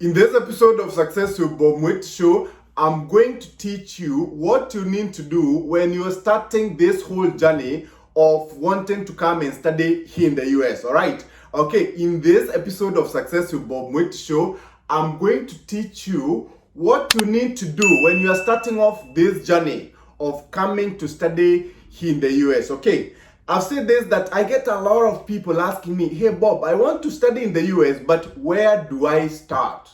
In this episode of Success with Bob Mwiti Show, I'm going to teach you what you need to do when you're starting this whole journey of wanting to come and study here in the US, all right? Okay, in this episode of Success with Bob Mwiti Show, I'm going to teach you what you need to do when you are starting off this journey of coming to study here in the US, okay? I've said this, that I get a lot of people asking me, hey Bob, I want to study in the US, but where do I start?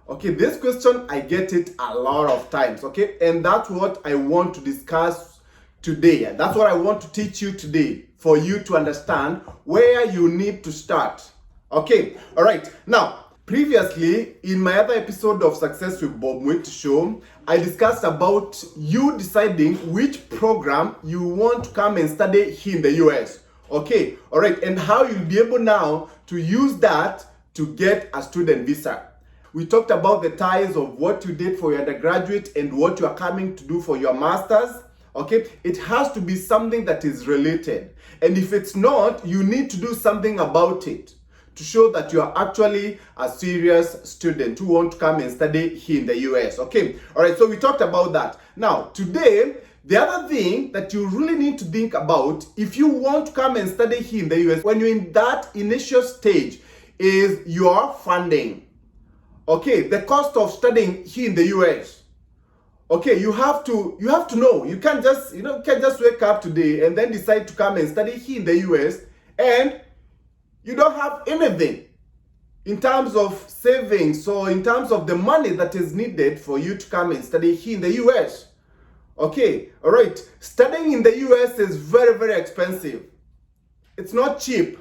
Okay, this question, I get it a lot of times, okay? And that's what I want to discuss today. That's what I want to teach you today, for you to understand where you need to start. Okay, all right. Now, previously, in my other episode of Success with Bob Mwiti Show, I discussed about you deciding which program you want to come and study here in the US. Okay, all right, and how you'll be able now to use that to get a student visa. We talked about the ties of what you did for your undergraduate and what you are coming to do for your master's. Okay, it has to be something that is related. And if it's not, you need to do something about it to show that you are actually a serious student who want to come and study here in the US. Okay, all right, so we talked about that. Now, today, the other thing that you really need to think about if you want to come and study here in the US, when you're in that initial stage, is your funding. Okay, the cost of studying here in the US. Okay, you have to know. You can't just wake up today and then decide to come and study here in the US and you don't have anything in terms of savings or in terms of the money that is needed for you to come and study here in the US. Okay, all right. Studying in the US is very, very expensive. It's not cheap.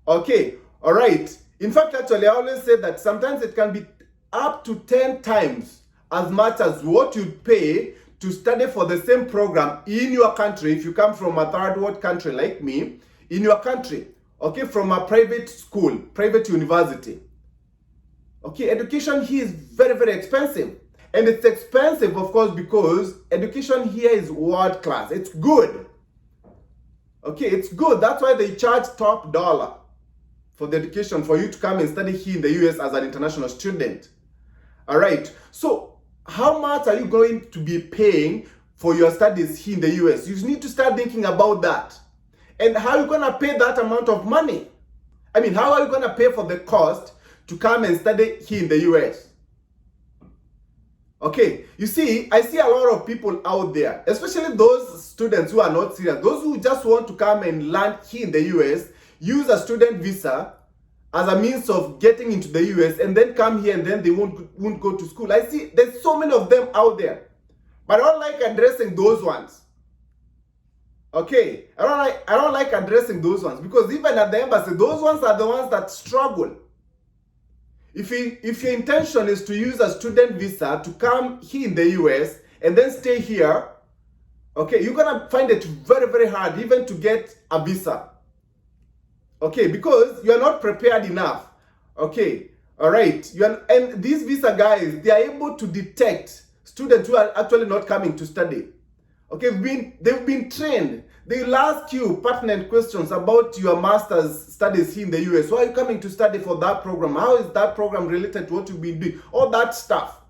Okay, all right. In fact, actually, I always say that sometimes it can be up to 10 times as much as what you pay to study for the same program in your country, if you come from a third world country like me, in your country, okay, from a private school, private university. Okay, education here is very, very expensive. And it's expensive, of course, because education here is world class. It's good. Okay, it's good. That's why they charge top dollar for the education for you to come and study here in the US as an international student. All right, so how much are you going to be paying for your studies here in the US? You need to start thinking about that. And how are you going to pay that amount of money? I mean, how are you going to pay for the cost to come and study here in the US? Okay, you see, I see a lot of people out there, especially those students who are not serious, those who just want to come and learn here in the US, use a student visa as a means of getting into the US and then come here and then they won't go to school. I see there's so many of them out there, but I don't like addressing those ones. Okay, I don't like addressing those ones because even at the embassy, those ones are the ones that struggle. If your intention is to use a student visa to come here in the US and then stay here, okay, you're gonna find it very, very hard even to get a visa. Okay, because you are not prepared enough. Okay, all right. And these visa guys, they are able to detect students who are actually not coming to study. Okay, they've been trained. They'll ask you pertinent questions about your master's studies here in the US. Why are you coming to study for that program? How is that program related to what you've been doing? All that stuff.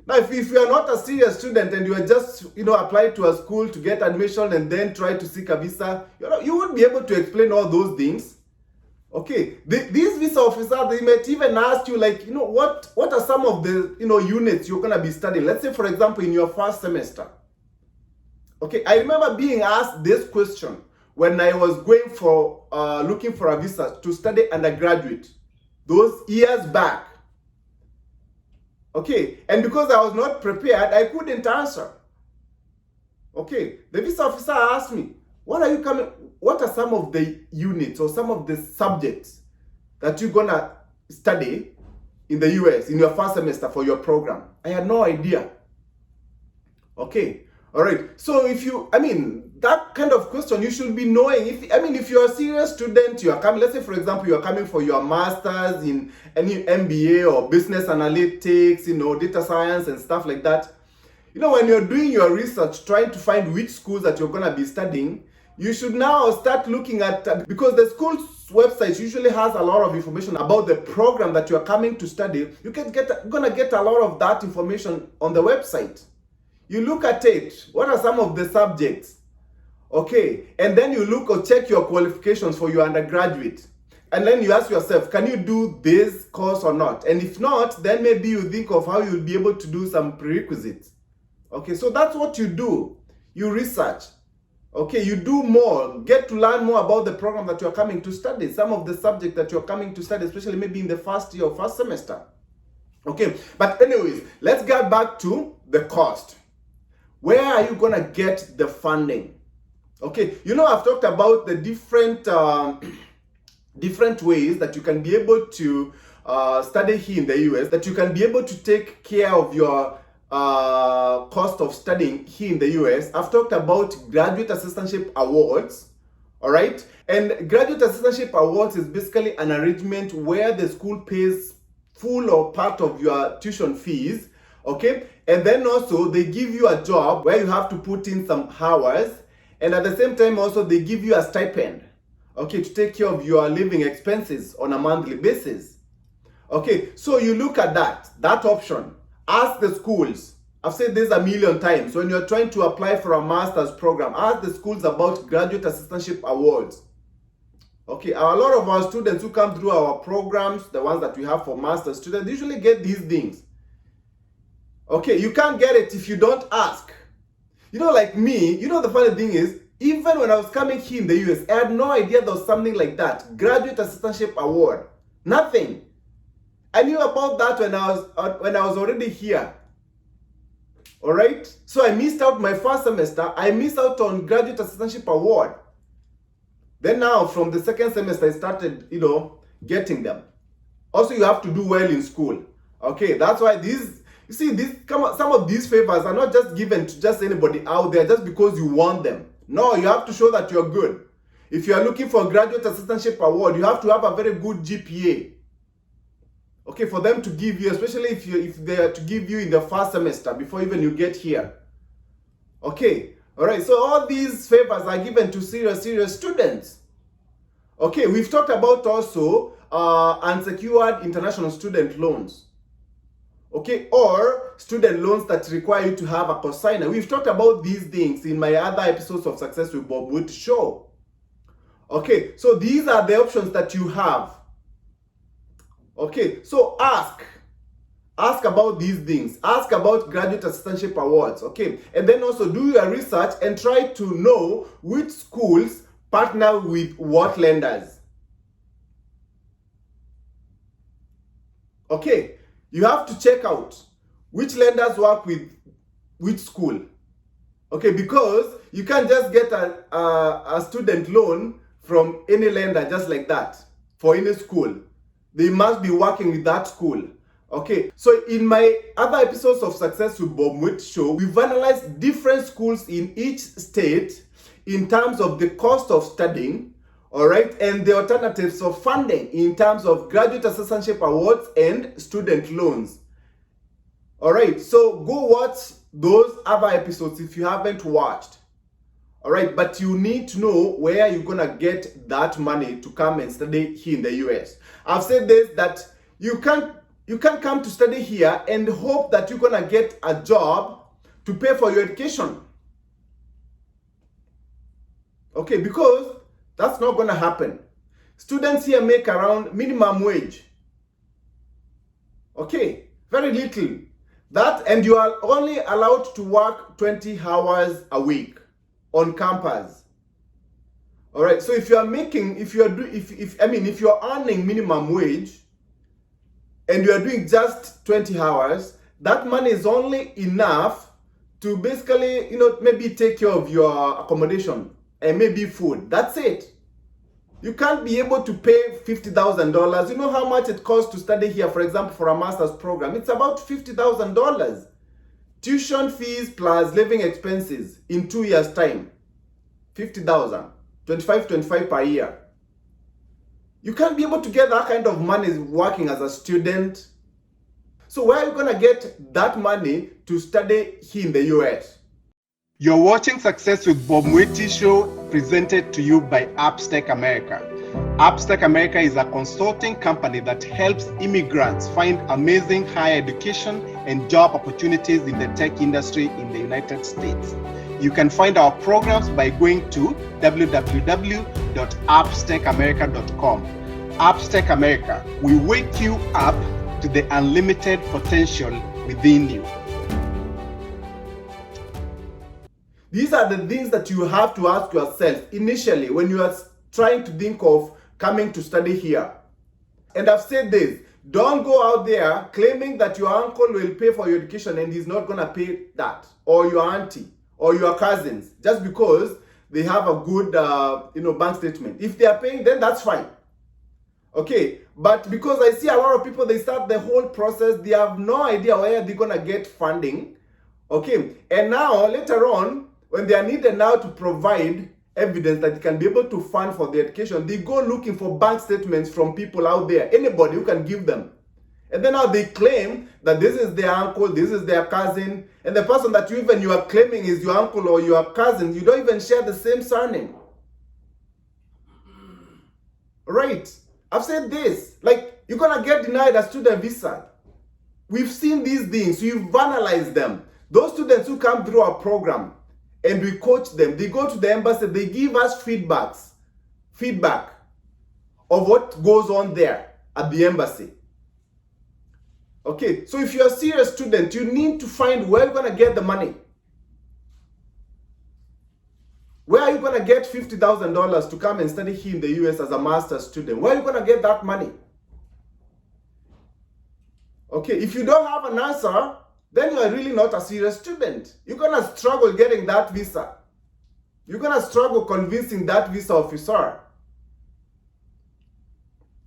Now, if you are not a serious student and you are just, applying to a school to get admission and then try to seek a visa, you won't be able to explain all those things. Okay, these visa officers, they might even ask you, like, what are some of the, units you're going to be studying? Let's say, for example, in your first semester. Okay, I remember being asked this question when I was going for, looking for a visa to study undergraduate, those years back. Okay, and because I was not prepared, I couldn't answer. Okay, the visa officer asked me, what are some of the units or some of the subjects that you're gonna study in the US in your first semester for your program? I had no idea. Okay, all right. So that kind of question you should be knowing. If you're a serious student, you are coming, let's say for example, you are coming for your master's in any MBA or business analytics, data science and stuff like that. When you're doing your research, trying to find which schools that you're going to be studying, you should now start looking at, because the schools website usually has a lot of information about the program that you are coming to study. You're gonna get a lot of that information on the website. You look at it. What are some of the subjects? Okay, and then you look or check your qualifications for your undergraduate. And then you ask yourself, can you do this course or not? And if not, then maybe you think of how you'll be able to do some prerequisites. Okay, so that's what you do. You research. Okay, you do more, get to learn more about the program that you're coming to study, some of the subjects that you're coming to study, especially maybe in the first year or first semester. Okay, but anyways, let's get back to the cost. Where are you gonna get the funding? Okay, you know, I've talked about the different ways that you can be able to study here in the US, that you can be able to take care of your cost of studying here in the US. I've talked about graduate assistantship awards, all right? And graduate assistantship awards is basically an arrangement where the school pays full or part of your tuition fees, okay? And then also they give you a job where you have to put in some hours, and at the same time also they give you a stipend, okay, to take care of your living expenses on a monthly basis. Okay, so you look at that option. Ask the schools. I've said this a million times. When you're trying to apply for a master's program, ask the schools about graduate assistantship awards. Okay, a lot of our students who come through our programs, the ones that we have for master's students, usually get these things. Okay, you can't get it if you don't ask. You know, like me, you know, the funny thing is, even when I was coming here in the US, I had no idea there was something like that. Graduate assistantship award. Nothing. I knew about that when I was already here. All right? So I missed out my first semester. I missed out on graduate assistantship award. Then now from the second semester, I started, you know, getting them. Also, you have to do well in school. Okay, that's why some of these favors are not just given to just anybody out there just because you want them. No, you have to show that you're good. If you are looking for a graduate assistantship award, you have to have a very good GPA. Okay, for them to give you, especially if they are to give you in the first semester before even you get here. Okay, all right, so all these favors are given to serious students. Okay, we've talked about also unsecured international student loans. Okay, or student loans that require you to have a cosigner. We've talked about these things in my other episodes of Success with Bob Mwiti Show. Okay, so these are the options that you have. Okay, so ask about these things. Ask about graduate assistantship awards, okay? And then also do your research and try to know which schools partner with what lenders. Okay, you have to check out which lenders work with which school. Okay, because you can't just get a student loan from any lender just like that for any school. They must be working with that school. Okay, so in my other episodes of Success with Bob Mwiti Show, we've analyzed different schools in each state in terms of the cost of studying, all right, and the alternatives of funding in terms of graduate assistantship awards and student loans. All right, so go watch those other episodes if you haven't watched. All right, but you need to know where you're gonna get that money to come and study here in the US. I've said this, that you can't come to study here and hope that you're gonna get a job to pay for your education. Okay, because that's not gonna happen. Students here make around minimum wage. Okay, very little. That, and you are only allowed to work 20 hours a week on campus. All right, so if you are earning minimum wage and you are doing just 20 hours, that money is only enough to basically, maybe take care of your accommodation and maybe food. That's it. You can't be able to pay $50,000. You know how much it costs to study here, for example, for a master's program? It's about $50,000. Tuition fees plus living expenses in 2 years' time. $50,000. 25 per year. You can't be able to get that kind of money working as a student. So where are you going to get that money to study here in the US? You're watching Success with Bob Mwiti Show, presented to you by Upstack America. Upstack America is a consulting company that helps immigrants find amazing higher education and job opportunities in the tech industry in the United States. You can find our programs by going to www.upstackamerica.com. Upstack America, we wake you up to the unlimited potential within you. These are the things that you have to ask yourself initially when you are trying to think of coming to study here. And I've said this, don't go out there claiming that your uncle will pay for your education and he's not going to pay that, or your auntie, or your cousins, just because they have a good bank statement. If they are paying, then that's fine. Okay, but because I see a lot of people, they start the whole process, they have no idea where they're going to get funding. Okay, and now later on, when they are needed now to provide evidence that they can be able to fund for their education, they go looking for bank statements from people out there, anybody who can give them. And then now they claim that this is their uncle, this is their cousin, and the person that you are claiming is your uncle or your cousin, you don't even share the same surname. Right? I've said this, like, you're gonna get denied a student visa. We've seen these things, we've analyzed them. Those students who come through our program, and we coach them, they go to the embassy, they give us feedback of what goes on there at the embassy. Okay, so if you're a serious student, you need to find where you're going to get the money. Where are you going to get $50,000 to come and study here in the US as a master's student? Where are you going to get that money? Okay, if you don't have an answer, then you are really not a serious student. You're going to struggle getting that visa. You're going to struggle convincing that visa officer.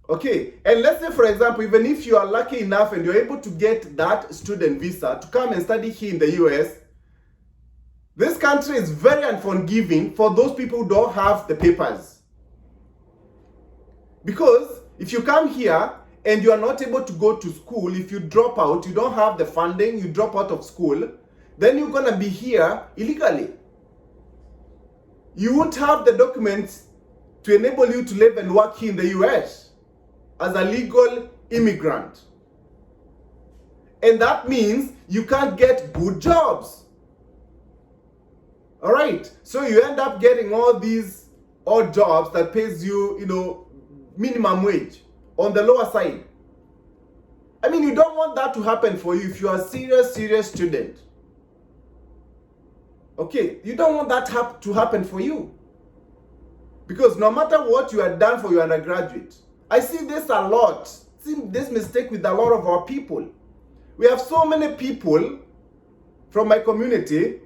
Okay, and let's say, for example, even if you are lucky enough and you're able to get that student visa to come and study here in the US, this country is very unforgiving for those people who don't have the papers. Because if you come here and you are not able to go to school, if you drop out, you don't have the funding, you drop out of school, then you're going to be here illegally. You won't have the documents to enable you to live and work here in the US as a legal immigrant. And that means you can't get good jobs. All right, so you end up getting all these odd jobs that pays you, minimum wage on the lower side. I mean, you don't want that to happen for you if you are a serious student. Okay, you don't want that to happen for you. Because no matter what you have done for your undergraduate, I see this a lot. See this mistake with a lot of our people. We have so many people from my community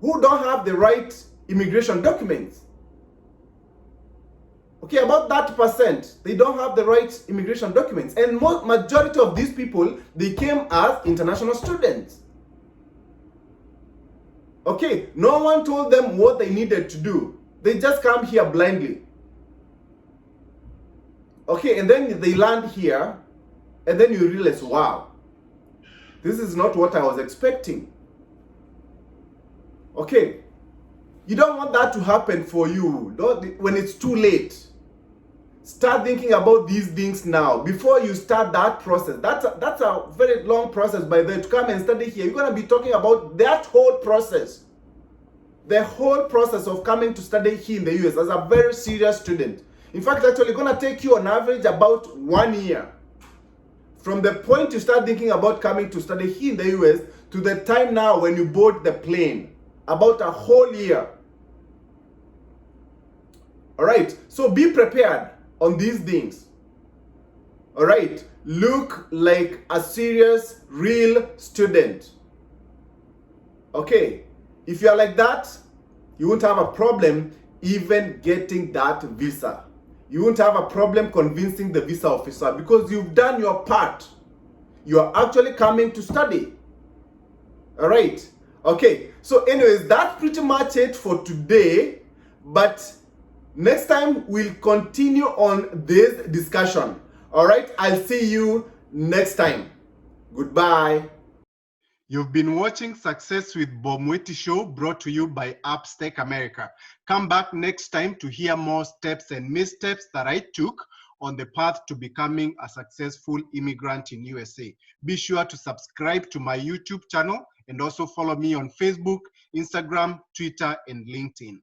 who don't have the right immigration documents. Okay, about 30%, they don't have the right immigration documents. And majority of these people, they came as international students. Okay, no one told them what they needed to do. They just come here blindly. Okay, and then they land here, and then you realize, wow, this is not what I was expecting. Okay, you don't want that to happen for you. When it's too late. Start thinking about these things now before you start that process. That's a very long process, by the way, to come and study here. You're going to be talking about that whole process. The whole process of coming to study here in the US as a very serious student. In fact, actually, going to take you on average about 1 year. From the point you start thinking about coming to study here in the US to the time now when you board the plane. About a whole year. All right, so be prepared on these things. All right, look like a serious, real student. Okay, if you are like that, you won't have a problem even getting that visa. You won't have a problem convincing the visa officer because you've done your part. You are actually coming to study. All right, okay, so anyways, that's pretty much it for today. But next time, we'll continue on this discussion. All right, I'll see you next time. Goodbye. You've been watching Success with Bob Mwiti Show, brought to you by Upstake America. Come back next time to hear more steps and missteps that I took on the path to becoming a successful immigrant in USA. Be sure to subscribe to my YouTube channel and also follow me on Facebook, Instagram, Twitter, and LinkedIn.